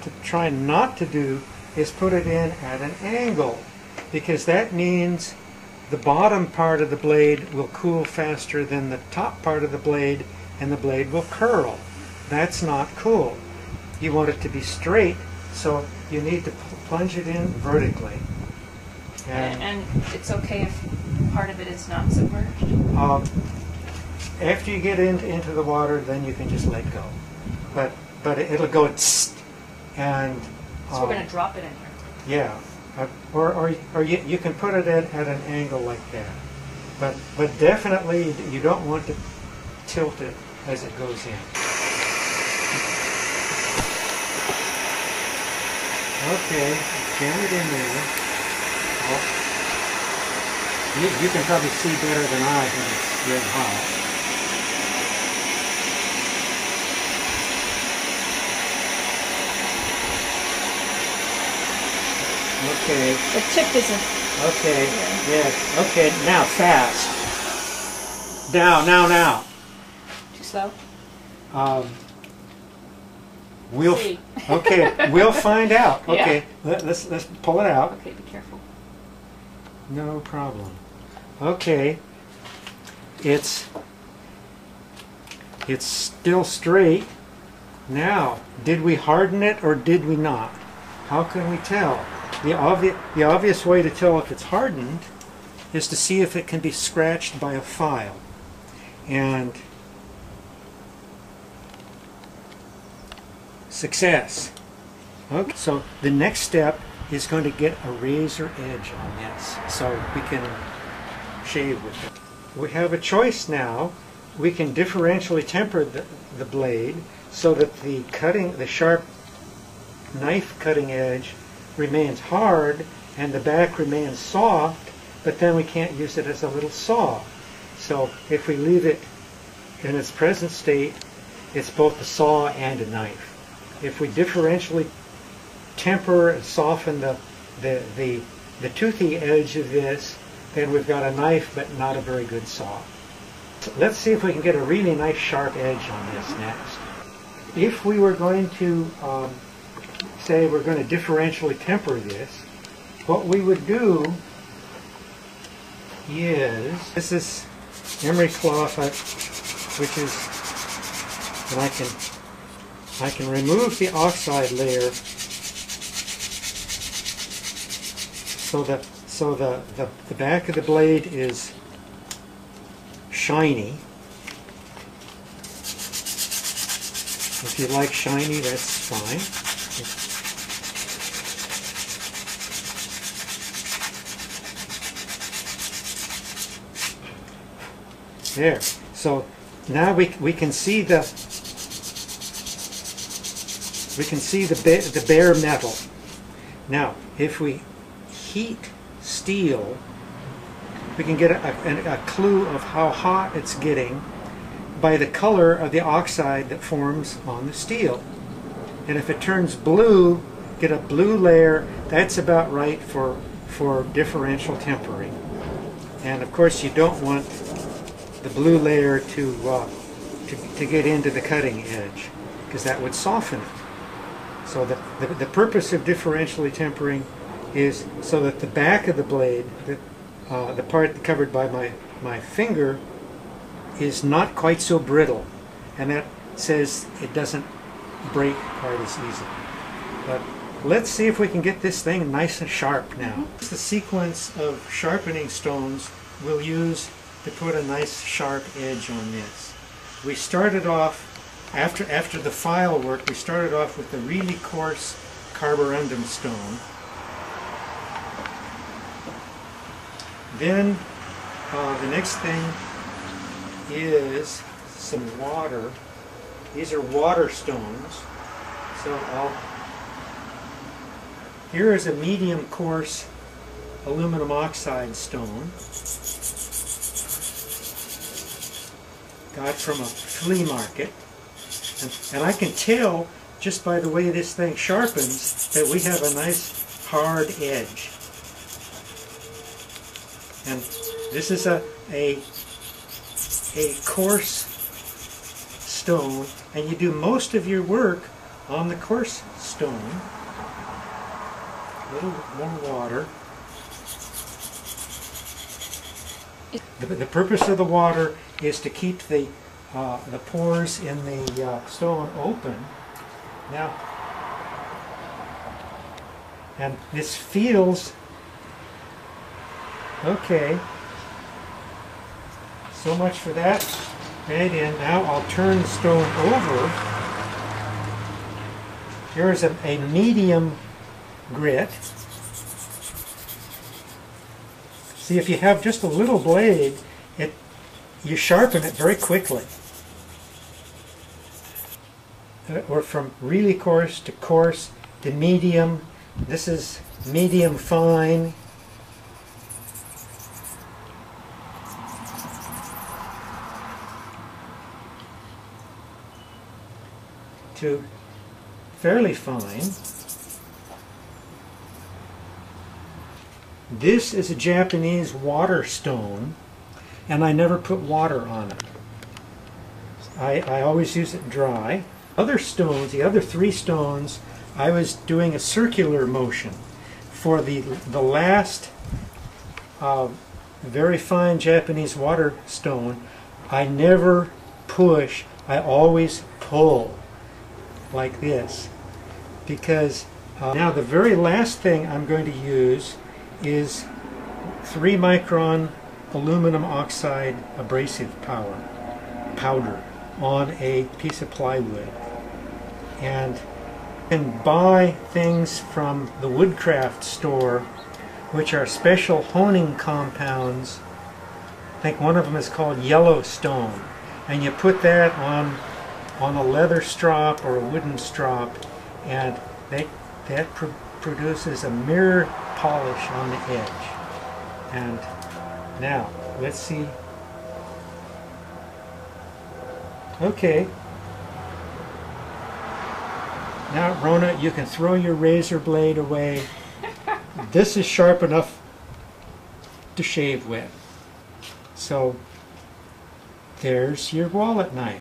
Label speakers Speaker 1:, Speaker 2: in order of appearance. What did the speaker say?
Speaker 1: To try not to do is put it in at an angle, because that means the bottom part of the blade will cool faster than the top part of the blade, and the blade will curl. That's not cool. You want it to be straight, so you need to plunge it in vertically.
Speaker 2: And it's okay if part of it is not submerged?
Speaker 1: After you get into the water, then you can just let go. But it'll go tss, and
Speaker 2: so we're going to drop it in here.
Speaker 1: Yeah, or you can put it at an angle like that. But definitely you don't want to tilt it as it goes in. Okay, jam it in there. You can probably see better than I when it's red hot. Okay.
Speaker 2: The tip isn't.
Speaker 1: Okay. Yes. Okay. Now fast. Now.
Speaker 2: Too slow.
Speaker 1: We'll.
Speaker 2: See.
Speaker 1: Okay. We'll find out. Okay.
Speaker 2: Yeah.
Speaker 1: Let's pull it out.
Speaker 2: Okay. Be careful.
Speaker 1: No problem. Okay. It's still straight. Now, did we harden it or did we not? How can we tell? The obvious way to tell if it's hardened is to see if it can be scratched by a file. And success. Okay, so the next step is going to get a razor edge on this so we can shave with it. We have a choice now. We can differentially temper the blade so that the sharp knife cutting edge remains hard and the back remains soft, but then we can't use it as a little saw. So if we leave it in its present state, it's both a saw and a knife. If we differentially temper and soften the toothy edge of this, then we've got a knife but not a very good saw. So let's see if we can get a really nice sharp edge on this next. If we were going to say we're going to differentially temper this, what we would do is, this is emery cloth, which is, and I can remove the oxide layer so the back of the blade is shiny. If you like shiny, that's fine. There. So now we can see the bare metal. Now, if we heat steel, we can get a clue of how hot it's getting by the color of the oxide that forms on the steel. And if it turns blue, get a blue layer, that's about right for differential tempering. And of course you don't want the blue layer to get into the cutting edge, because that would soften it. So the purpose of differentially tempering is so that the back of the blade, the part covered by my finger, is not quite so brittle, and that says it doesn't break quite as easily. But let's see if we can get this thing nice and sharp now. It's the sequence of sharpening stones we'll use to put a nice sharp edge on this. We started off, after the file work, we started off with the really coarse carborundum stone. Then the next thing is some water. These are water stones. So here is a medium coarse aluminum oxide stone. Got from a flea market. And I can tell just by the way this thing sharpens that we have a nice hard edge. And this is a coarse stone, and you do most of your work on the coarse stone. stone, little water. The purpose of the water is to keep the pores in the stone open. Now, and this feels okay. So much for that. Right in. Now I'll turn the stone over. Here's a medium grit. See, if you have just a little blade, you sharpen it very quickly. Or from really coarse to medium. This is medium fine. To fairly fine. This is a Japanese water stone, and I never put water on it. I always use it dry. Other stones, the other three stones, I was doing a circular motion. For the last very fine Japanese water stone, I never push, I always pull like this. Because now the very last thing I'm going to use is 3 micron aluminum oxide abrasive powder on a piece of plywood. And you can buy things from the Woodcraft store which are special honing compounds. I think one of them is called Yellowstone, and you put that on a leather strop or a wooden strop, and that produces a mirror polish on the edge. And now let's see. Okay. Now, Rona, you can throw your razor blade away. This is sharp enough to shave with. So there's your wallet knife.